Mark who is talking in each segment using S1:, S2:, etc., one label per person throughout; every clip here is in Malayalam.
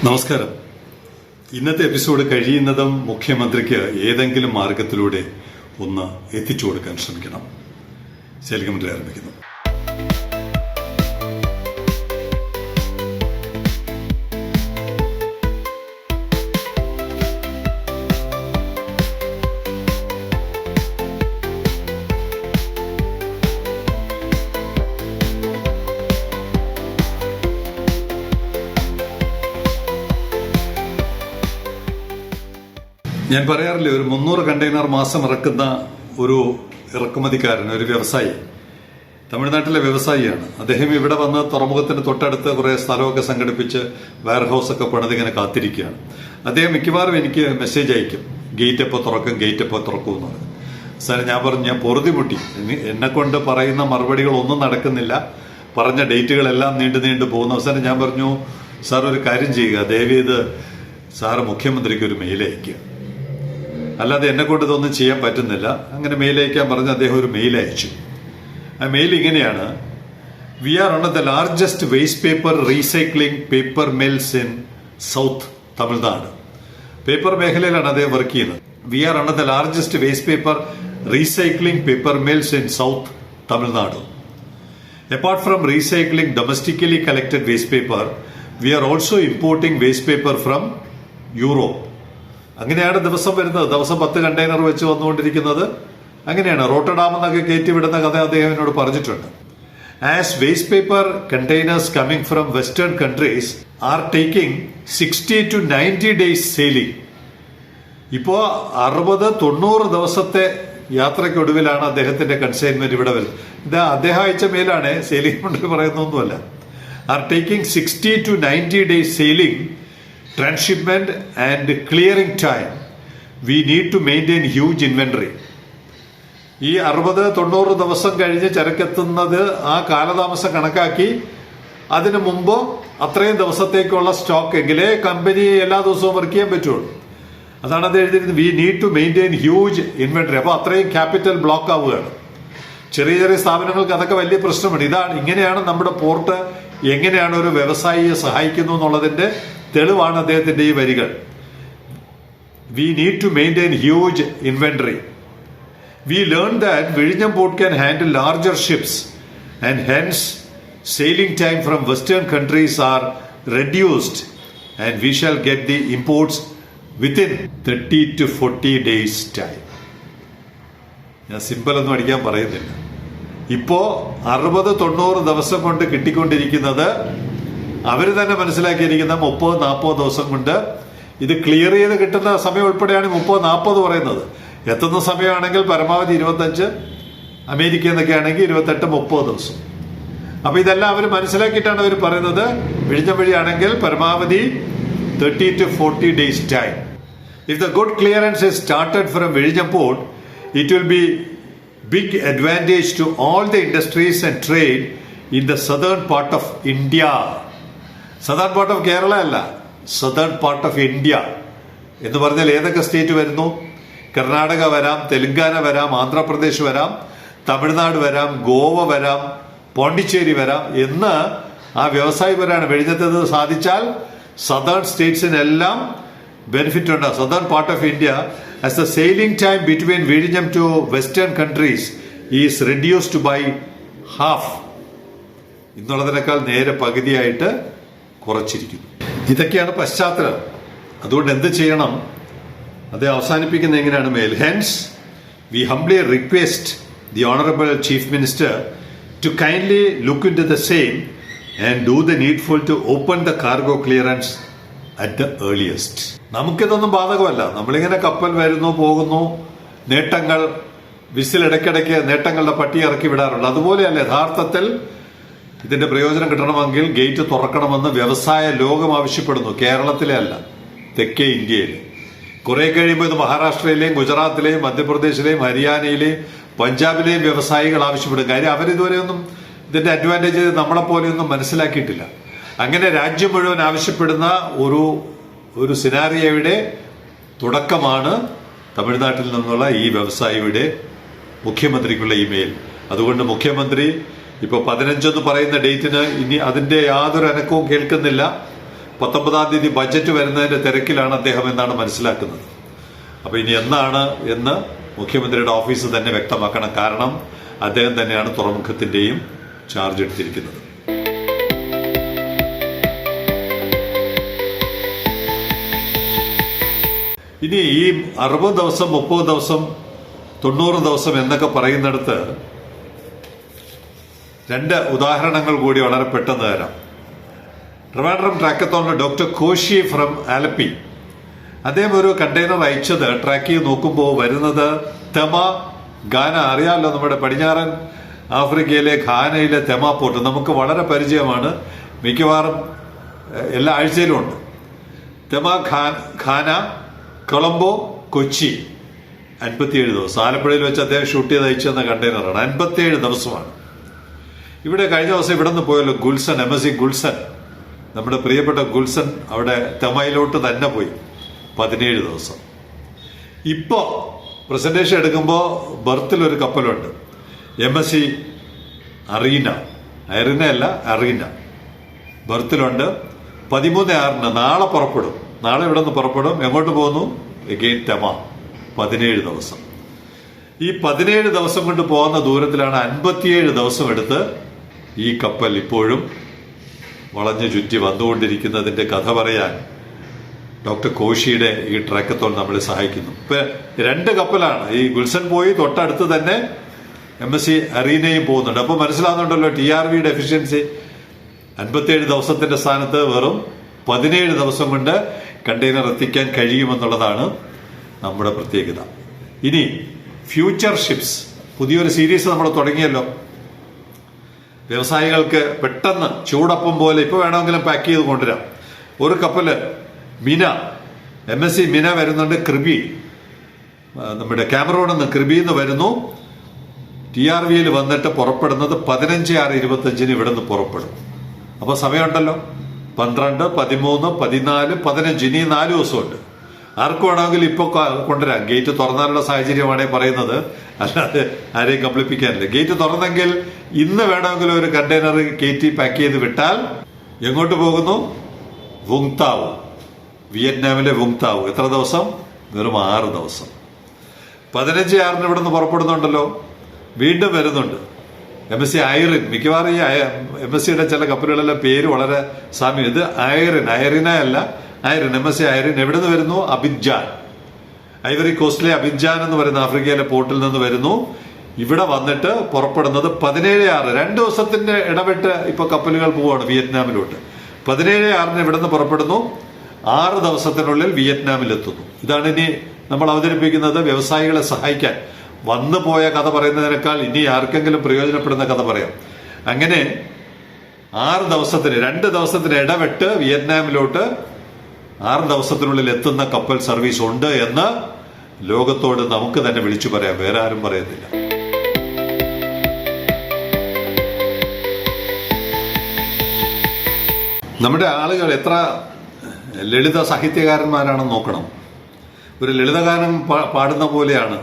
S1: നമസ്കാരം. ഇന്നത്തെ എപ്പിസോഡ് കഴിയുന്നതും മുഖ്യമന്ത്രിക്ക് ഏതെങ്കിലും മാർഗത്തിലൂടെ ഒന്ന് എത്തിച്ചു കൊടുക്കാൻ ശ്രമിക്കണം. ശൈലജമന്ത്രി ആരംഭിക്കുന്നു. ഞാൻ പറയാറില്ലേ, ഒരു 300 കണ്ടെയ്നർ മാസം ഇറക്കുന്ന ഒരു ഇറക്കുമതിക്കാരൻ, ഒരു വ്യവസായി, തമിഴ്നാട്ടിലെ വ്യവസായിയാണ്. അദ്ദേഹം ഇവിടെ വന്ന് തുറമുഖത്തിന് തൊട്ടടുത്ത് കുറെ സ്ഥലമൊക്കെ സംഘടിപ്പിച്ച് വെയർഹൌസ് ഒക്കെ പണിതിങ്ങനെ കാത്തിരിക്കുകയാണ്. അദ്ദേഹം മിക്കവാറും എനിക്ക് മെസ്സേജ് അയക്കും, ഗേറ്റ് എപ്പോൾ തുറക്കും, ഗേറ്റ് എപ്പോൾ തുറക്കും എന്ന് പറഞ്ഞു. സാർ, ഞാൻ പറഞ്ഞു, ഞാൻ പൊറുതിമുട്ടി, എന്നെ കൊണ്ട് പറയുന്ന മറുപടികളൊന്നും നടക്കുന്നില്ല, പറഞ്ഞ ഡേറ്റുകളെല്ലാം നീണ്ടു പോകുന്ന അവസാനം ഞാൻ പറഞ്ഞു, സാർ ഒരു കാര്യം ചെയ്യുക, ദയവേത് സാറ് മുഖ്യമന്ത്രിക്ക് ഒരു മെയിൽ അയക്കുക, അല്ലാതെ എന്നെ കൊണ്ട് ഇതൊന്നും ചെയ്യാൻ പറ്റുന്നില്ല. അങ്ങനെ മെയിൽ അയക്കാൻ പറഞ്ഞ് അദ്ദേഹം ഒരു മെയിൽ അയച്ചു. ആ മെയിൽ ഇങ്ങനെയാണ്: we are one of the largest waste paper recycling paper mills in south Tamil Nadu. Paper മേഖലയിലാണ് അദ്ദേഹം വർക്ക് ചെയ്യുന്നത്. We are one of the largest waste paper recycling paper mills in south Tamil Nadu. Apart from recycling domestically collected waste paper, we are also importing waste paper from Europe. അങ്ങനെയാണ് ദിവസം വരുന്നത്. ദിവസം 10 കണ്ടെയ്നർ വെച്ച് വന്നുകൊണ്ടിരിക്കുന്നത്. അങ്ങനെയാണ് റോട്ടർഡാം എന്നൊക്കെ കയറ്റിവിടുന്ന കഥ അദ്ദേഹം എന്നോട് പറഞ്ഞിട്ടുണ്ട്. As waste paper containers coming from western countries R taking 60 to 90 days sailing. ഇപ്പോ 60-90 ദിവസത്തെ യാത്രയ്ക്കൊടുവിലാണ് അദ്ദേഹത്തിന്റെ കൺസൈൻമെന്റ് ഇവിടെ വരുന്നത്. ഇത് അദ്ദേഹം അയച്ച മെയിലാണ്, സെയിലിംഗ് കൊണ്ട് പറയുന്നൊന്നുമല്ല. Are taking 60 to 90 days sailing, transshipment and clearing time. We need to maintain huge inventory. ഈ 60-90 ദിവസം കഴിഞ്ഞ് ചരക്കെത്തുന്നത് ആ കാലതാമസം കണക്കാക്കി അതിനു മുമ്പ് അത്രയും ദിവസത്തേക്കുള്ള സ്റ്റോക്ക് എങ്കിലേ കമ്പനി എല്ലാ ദിവസവും വർക്ക് ചെയ്യാൻ പറ്റുള്ളൂ. അതാണ് അത് എഴുതിയിരുന്നത്. We need to maintain huge inventory. അപ്പൊ അത്രയും ക്യാപിറ്റൽ ബ്ലോക്ക് ആവുകയാണ്. ചെറിയ ചെറിയ സ്ഥാപനങ്ങൾക്ക് അതൊക്കെ വലിയ പ്രശ്നമാണ്. ഇങ്ങനെയാണ് നമ്മുടെ പോർട്ട് എങ്ങനെയാണ് ഒരു വ്യവസായിയെ സഹായിക്കുന്നു എന്നുള്ളതിന്റെ തെളിവാണ് അദ്ദേഹത്തിന്റെ ഈ വരികൾ. We need to maintain huge inventory. We learn that വിഴിഞ്ഞം port can handle larger ships and hence sailing time from western countries are reduced and we shall get the imports within 30 to 40 days time. ഞാൻ സിമ്പിൾ ഒന്നും അടിക്കാൻ പറയുന്നില്ല. ഇപ്പോ 60-90 ദിവസം കൊണ്ട് കിട്ടിക്കൊണ്ടിരിക്കുന്നത് അവര് തന്നെ മനസ്സിലാക്കിയിരിക്കുന്ന 30-40 ദിവസം കൊണ്ട് ഇത് ക്ലിയർ ചെയ്ത് കിട്ടുന്ന സമയം ഉൾപ്പെടെയാണ് 30-40 പറയുന്നത്. എത്തുന്ന സമയമാണെങ്കിൽ പരമാവധി 25, അമേരിക്ക എന്നൊക്കെ ആണെങ്കിൽ 28-30 ദിവസം. അപ്പൊ ഇതെല്ലാം അവർ മനസ്സിലാക്കിയിട്ടാണ് അവർ പറയുന്നത്. വിഴിഞ്ഞം വഴിയാണെങ്കിൽ പരമാവധി 30 to 40 days time. If the good clearance is started from Vizhinjam port, it will be big advantage to all the industries and trade in the southern part of India. Southern part of Kerala അല്ല, southern part of India എന്ന് പറഞ്ഞാൽ ഏതൊക്കെ സ്റ്റേറ്റ് വരുന്നു? കർണാടക വരാം, തെലങ്കാന വരാം, ആന്ധ്രാപ്രദേശ് വരാം, തമിഴ്നാട് വരാം, ഗോവ വരാം, പോണ്ടിച്ചേരി വരാം എന്ന് ആ വ്യവസായി വരാണ്. വിഴിഞ്ഞത്ത് സാധിച്ചാൽ സദേൺ സ്റ്റേറ്റ്സിനെല്ലാം ബെനിഫിറ്റ് ഉണ്ട്. Southern part of India as the sailing time between വിഴിഞ്ഞം to western countries is reduced by half. ഇന്നുള്ളതിനേക്കാൾ നേരെ പകുതിയായിട്ട് കുറച്ചിരിക്കുന്നു. ഇതൊക്കെയാണ് പശ്ചാത്തലം. അതുകൊണ്ട് എന്ത് ചെയ്യണം? അത് അവസാനിപ്പിക്കുന്ന എങ്ങനെയാണ് mail. Hence we humbly request the honourable chief minister to kindly look into the same and do the needful to open the cargo clearance at the earliest. നമുക്കിതൊന്നും ബാധകമല്ല. നമ്മളിങ്ങനെ കപ്പൽ വരുന്നു പോകുന്നു, നേട്ടങ്ങൾ വിസിലിടയ്ക്കിടയ്ക്ക് നേട്ടങ്ങളുടെ പട്ടിക ഇറക്കി വിടാറുണ്ട്. അതുപോലെയല്ല യഥാർത്ഥത്തിൽ ഇതിന്റെ പ്രയോജനം കിട്ടണമെങ്കിൽ ഗേറ്റ് തുറക്കണമെന്ന് വ്യവസായ ലോകം ആവശ്യപ്പെടുന്നു. കേരളത്തിലെ അല്ല, തെക്കേ ഇന്ത്യയിൽ. കുറെ കഴിയുമ്പോൾ ഇത് മഹാരാഷ്ട്രയിലെയും ഗുജറാത്തിലെയും മധ്യപ്രദേശിലെയും ഹരിയാനയിലെയും പഞ്ചാബിലെയും വ്യവസായികൾ ആവശ്യപ്പെടും. കാര്യം അവരിതുവരെയൊന്നും ഇതിന്റെ അഡ്വാൻറ്റേജ് നമ്മളെ പോലെയൊന്നും മനസ്സിലാക്കിയിട്ടില്ല. അങ്ങനെ രാജ്യം മുഴുവൻ ആവശ്യപ്പെടുന്ന ഒരു സിനാരിയോയുടെ തുടക്കമാണ് തമിഴ്നാട്ടിൽ നിന്നുള്ള ഈ വ്യവസായിയുടെ മുഖ്യമന്ത്രിക്കുള്ള ഇമെയിൽ. അതുകൊണ്ട് മുഖ്യമന്ത്രി ഇപ്പൊ 15 പറയുന്ന ഡേറ്റിന് ഇനി അതിന്റെ യാതൊരു അനക്കവും കേൾക്കുന്നില്ല. 19-ാം തീയതി ബജറ്റ് വരുന്നതിന്റെ തിരക്കിലാണ് അദ്ദേഹം എന്നാണ് മനസ്സിലാക്കുന്നത്. അപ്പൊ ഇനി എന്നാണ് എന്ന് മുഖ്യമന്ത്രിയുടെ ഓഫീസ് തന്നെ വ്യക്തമാക്കണം. കാരണം അദ്ദേഹം തന്നെയാണ് തുറമുഖത്തിന്റെയും ചാർജ് എടുത്തിരിക്കുന്നത്. ഇനി ഈ 60 ദിവസം, 30 ദിവസം, 90 ദിവസം എന്നൊക്കെ പറയുന്നിടത്ത് 2 ഉദാഹരണങ്ങൾ കൂടി വളരെ പെട്ടെന്ന് തരാം. ട്രിവാൻഡ്രം ട്രാക്കത്തോണിലെ ഡോക്ടർ കോശി ഫ്രം ആലപ്പി, അദ്ദേഹം ഒരു കണ്ടെയ്നർ അയച്ചത് ട്രാക്ക് ചെയ്ത് നോക്കുമ്പോൾ വരുന്നത് തെമ, ഘാന. അറിയാമല്ലോ, നമ്മുടെ പടിഞ്ഞാറൻ ആഫ്രിക്കയിലെ ഘാനയിലെ തെമ പോർട്ട് നമുക്ക് വളരെ പരിചയമാണ്. മിക്കവാറും എല്ലാ ആഴ്ചയിലും ഉണ്ട്. തെമ, ഘാന, കൊളംബോ, കൊച്ചി. 57 ദിവസം. ആലപ്പുഴയിൽ വെച്ച് അദ്ദേഹം ഷൂട്ട് ചെയ്ത് അയച്ചെന്ന കണ്ടെയ്നറാണ്. 57 ദിവസമാണ്. ഇവിടെ കഴിഞ്ഞ ദിവസം ഇവിടെ നിന്ന് പോയല്ലോ ഗുൽസൻ, MSC ഗുൽസൻ, നമ്മുടെ പ്രിയപ്പെട്ട ഗുൽസൻ അവിടെ തെമയിലോട്ട് തന്നെ പോയി. 17 ദിവസം. ഇപ്പോ പ്രസന്റേഷൻ എടുക്കുമ്പോൾ ബർത്തിൽ ഒരു കപ്പലുണ്ട്, MSC അറീന, അയറിന അല്ല അറീന, ബർത്തിലുണ്ട്. 13/6 നാളെ പുറപ്പെടും. നാളെ ഇവിടെ നിന്ന് പുറപ്പെടും. എങ്ങോട്ട് പോകുന്നു? എഗെയിൻ തെമ. 17 ദിവസം. ഈ 17 ദിവസം കൊണ്ട് പോകുന്ന ദൂരത്തിലാണ് 57 ദിവസം എടുത്ത് ഈ കപ്പൽ ഇപ്പോഴും വളഞ്ഞു ചുറ്റി വന്നുകൊണ്ടിരിക്കുന്നതിന്റെ കഥ പറയാൻ ഡോക്ടർ കോശിയുടെ ഈ ട്രാക്കത്തോൺ നമ്മളെ സഹായിക്കുന്നു. ഇപ്പൊ 2 കപ്പലാണ്. ഈ ഗുൽസൻ പോയി, തൊട്ടടുത്ത് തന്നെ MSC അറീനയും പോകുന്നുണ്ട്. അപ്പൊ മനസ്സിലാവുന്നുണ്ടല്ലോ TRVയുടെ എഫിഷ്യൻസി. 57 ദിവസത്തിന്റെ സ്ഥാനത്ത് വെറും 17 ദിവസം കൊണ്ട് കണ്ടെയ്നർ എത്തിക്കാൻ കഴിയുമെന്നുള്ളതാണ് നമ്മുടെ പ്രത്യേകത. ഇനി ഫ്യൂച്ചർ ഷിപ്സ്, പുതിയൊരു സീരീസ് നമ്മൾ തുടങ്ങിയല്ലോ. വ്യവസായികൾക്ക് പെട്ടെന്ന് ചൂടപ്പം പോലെ ഇപ്പൊ വേണമെങ്കിലും പാക്ക് ചെയ്ത് കൊണ്ടുവരാം. ഒരു കപ്പല് മിന, MSC മിന വരുന്നുണ്ട്. ക്രിബി, നമ്മുടെ ക്യാമറോണിൽ നിന്ന് ക്രിബിന്ന് വരുന്നു. TRVയിൽ വന്നിട്ട് പുറപ്പെടുന്നത് 15/6/25 ഇവിടെ നിന്ന് പുറപ്പെടും. അപ്പൊ സമയമുണ്ടല്ലോ. 12, 13, 14, 15 ഇനി 4 ദിവസമുണ്ട്. ആർക്കും വേണമെങ്കിൽ ഇപ്പൊ കൊണ്ടുവരാം. ഗേറ്റ് തുറന്നാലുള്ള സാഹചര്യമാണ് പറയുന്നത്, അല്ലാതെ ആരെയും കബളിപ്പിക്കാനില്ല. ഗേറ്റ് തുറന്നെങ്കിൽ ഇന്ന് വേണമെങ്കിൽ ഒരു കണ്ടെയ്നർ കയറ്റി പാക്ക് ചെയ്ത് വിട്ടാൽ എങ്ങോട്ട് പോകുന്നു? വുങ്താവ്, വിയറ്റ്നാമിലെ വുങ്താവ്. എത്ര ദിവസം? വെറും 6 ദിവസം. 15/6 ഇവിടെ നിന്ന് പുറപ്പെടുന്നുണ്ടല്ലോ. വീണ്ടും വരുന്നുണ്ട് MSC ഐറിൻ. മിക്കവാറും ഈ MSCയുടെ ചില കപ്പലുകളിലെ പേര് വളരെ സാമ്യം. ഇത് ഐറിന അല്ല, ഐറിൻ. MSC ഐറിൻ എവിടെ നിന്ന് വരുന്നു? അബിജാൻ, ഐവറി കോസ്റ്റിലെ അബിജാൻ എന്ന് പറയുന്ന ആഫ്രിക്കയിലെ പോർട്ടിൽ നിന്ന് വരുന്നു. ഇവിടെ വന്നിട്ട് പുറപ്പെടുന്നത് 17/6. 2 ദിവസത്തിന്റെ ഇടവിട്ട് ഇപ്പൊ കപ്പലുകൾ പോവാണ് വിയറ്റ്നാമിലോട്ട്. 17/6 ഇവിടെ നിന്ന് പുറപ്പെടുന്നു. 6 ദിവസത്തിനുള്ളിൽ വിയറ്റ്നാമിലെത്തുന്നു. ഇതാണ് ഇനി നമ്മൾ അവതരിപ്പിക്കുന്നത് വ്യവസായികളെ സഹായിക്കാൻ. വന്നു പോയ കഥ പറയുന്നതിനേക്കാൾ ഇനി ആർക്കെങ്കിലും പ്രയോജനപ്പെടുന്ന കഥ പറയാം. അങ്ങനെ 6 ദിവസത്തിന്, 2 ദിവസത്തിന് ഇടവിട്ട് വിയറ്റ്നാമിലോട്ട് 6 ദിവസത്തിനുള്ളിൽ എത്തുന്ന കപ്പൽ സർവീസ് ഉണ്ട് എന്ന് ലോകത്തോട് നമുക്ക് തന്നെ വിളിച്ചു പറയാം. വേറെ ആരും പറയത്തില്ല. നമ്മുടെ ആളുകൾ എത്ര ലളിത സാഹിത്യകാരന്മാരാണെന്ന് നോക്കണം. ഒരു ലളിതഗാനം പാടുന്ന പോലെയാണ്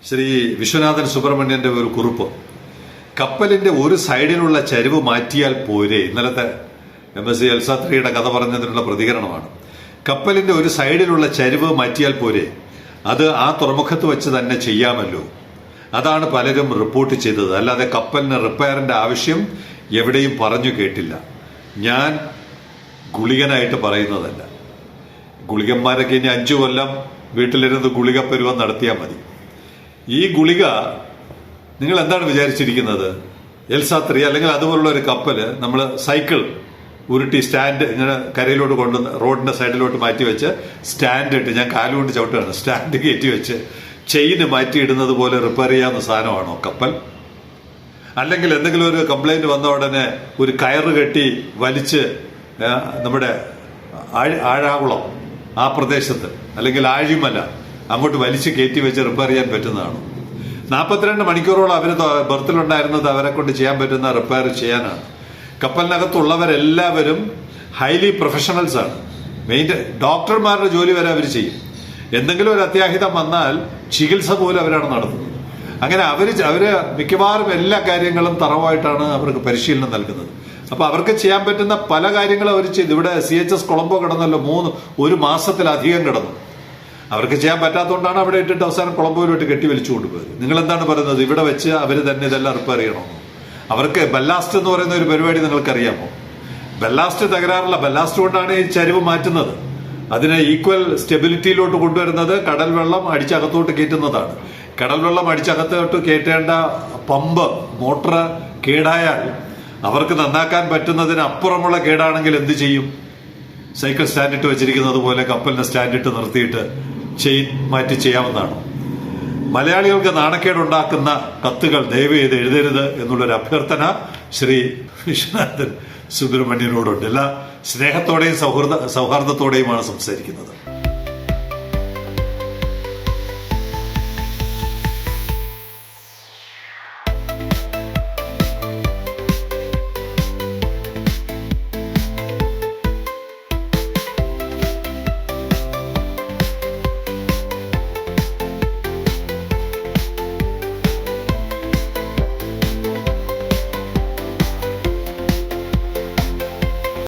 S1: ശ്രീ വിശ്വനാഥൻ സുബ്രഹ്മണ്യന്റെ ഒരു കുറിപ്പ്. കപ്പലിന്റെ ഒരു സൈഡിലുള്ള ചരിവ് മാറ്റിയാൽ പോരെ. ഇന്നലത്തെ MSC എൽസാത്രിയുടെ കഥ പറഞ്ഞതിനുള്ള പ്രതികരണമാണ്. കപ്പലിന്റെ ഒരു സൈഡിലുള്ള ചരിവ് മാറ്റിയാൽ പോരെ, അത് ആ തുറമുഖത്ത് വെച്ച് തന്നെ ചെയ്യാമല്ലോ. അതാണ് പലരും റിപ്പോർട്ട് ചെയ്തത്. അല്ലാതെ കപ്പലിന് റിപ്പയറിന്റെ ആവശ്യം എവിടെയും പറഞ്ഞു കേട്ടില്ല. ഞാൻ ഗുളികനായിട്ട് പറയുന്നതല്ല. ഗുളികന്മാരൊക്കെ ഇനി 5 കൊല്ലം വീട്ടിലിരുന്ന് ഗുളിക പരുവം നടത്തിയാൽ മതി. ഈ ഗുളിക നിങ്ങൾ എന്താണ് വിചാരിച്ചിരിക്കുന്നത്? എൽസാത്രി അല്ലെങ്കിൽ അതുപോലുള്ള ഒരു കപ്പല് നമ്മൾ സൈക്കിൾ ഉരുട്ടി സ്റ്റാൻഡ് ഇങ്ങനെ കരയിലോട്ട് കൊണ്ടുവന്ന് റോഡിന്റെ സൈഡിലോട്ട് മാറ്റി വെച്ച് സ്റ്റാൻഡ് ഇട്ട്, ഞാൻ കാലുകൊണ്ട് ചവിട്ടുകയാണ്, സ്റ്റാൻഡ് കയറ്റി വെച്ച് ചെയിന് മാറ്റിയിടുന്നത് പോലെ റിപ്പയർ ചെയ്യാവുന്ന സാധനമാണോ കപ്പൽ? അല്ലെങ്കിൽ എന്തെങ്കിലും ഒരു കംപ്ലൈന്റ് വന്ന ഉടനെ ഒരു കയറ് കെട്ടി വലിച്ച് നമ്മുടെ ആഴാകുളം ആ പ്രദേശത്ത് അല്ലെങ്കിൽ ആഴിമല അങ്ങോട്ട് വലിച്ച് കയറ്റി വെച്ച് റിപ്പയർ ചെയ്യാൻ പറ്റുന്നതാണോ? 42 മണിക്കൂറോളം അവർ ബർത്തിലുണ്ടായിരുന്നത് അവരെ കൊണ്ട് ചെയ്യാൻ പറ്റുന്ന റിപ്പയർ ചെയ്യാനാണ്. കപ്പലിനകത്തുള്ളവരെല്ലാവരും ഹൈലി പ്രൊഫഷണൽസ് ആണ്. ഡോക്ടർമാരുടെ ജോലി വരെ അവർ ചെയ്യും. എന്തെങ്കിലും ഒരു അത്യാഹിതം വന്നാൽ ചികിത്സ പോലും അവരാണ് നടത്തുന്നത്. അങ്ങനെ അവര് മിക്കവാറും എല്ലാ കാര്യങ്ങളും തറവായിട്ടാണ് അവർക്ക് പരിശീലനം നൽകുന്നത്. അപ്പൊ അവർക്ക് ചെയ്യാൻ പറ്റുന്ന പല കാര്യങ്ങളും അവർ ചെയ്തു. ഇവിടെ CHS കൊളംബോ കിടന്നല്ലോ, ഒരു മാസത്തിലധികം കിടന്നു. അവർക്ക് ചെയ്യാൻ പറ്റാത്തതുകൊണ്ടാണ് അവിടെ ഇട്ടിട്ട് അവസാനം കൊളംബോയിലോട്ട് കെട്ടി വലിച്ചു കൊണ്ടുപോയത്. നിങ്ങൾ എന്താണ് പറയുന്നത്? ഇവിടെ വെച്ച് അവർ തന്നെ ഇതെല്ലാം റിപ്പയർ ചെയ്യണമെന്നോ? അവർക്ക് ബല്ലാസ്റ്റ് എന്ന് പറയുന്ന ഒരു പരിപാടി നിങ്ങൾക്കറിയാമോ? ബല്ലാസ്റ്റ് തകരാറില്ല. ബല്ലാസ്റ്റ് കൊണ്ടാണ് ഈ ചരിവ് മാറ്റുന്നത്. അതിനെ ഈക്വൽ സ്റ്റെബിലിറ്റിയിലോട്ട് കൊണ്ടുവരുന്നത് കടൽ വെള്ളം അടിച്ചകത്തോട്ട് കയറ്റുന്നതാണ്. കടൽ വെള്ളം അടിച്ചകത്തോട്ട് കയറ്റേണ്ട പമ്പ് മോട്ടർ കേടായാൽ അവർക്ക് നന്നാക്കാൻ പറ്റുന്നതിന് അപ്പുറമുള്ള കേടാണെങ്കിൽ എന്ത് ചെയ്യും? സൈക്കിൾ സ്റ്റാൻഡിട്ട് വെച്ചിരിക്കുന്നത് പോലെ കപ്പലിനെ സ്റ്റാൻഡിട്ട് നിർത്തിയിട്ട് ചെയിൻ മാറ്റി ചെയ്യാവുന്നതാണ്. മലയാളികൾക്ക് നാണക്കേടുണ്ടാക്കുന്ന കത്തുകൾ ദയവ് ചെയ്ത് എഴുതരുത് എന്നുള്ളൊരു അഭ്യർത്ഥന ശ്രീ വിശ്വനാഥൻ സുബ്രഹ്മണ്യനോടുണ്ട്. എല്ലാ സ്നേഹത്തോടെയും സൗഹാർദ്ദത്തോടെയുമാണ് സംസാരിക്കുന്നത്.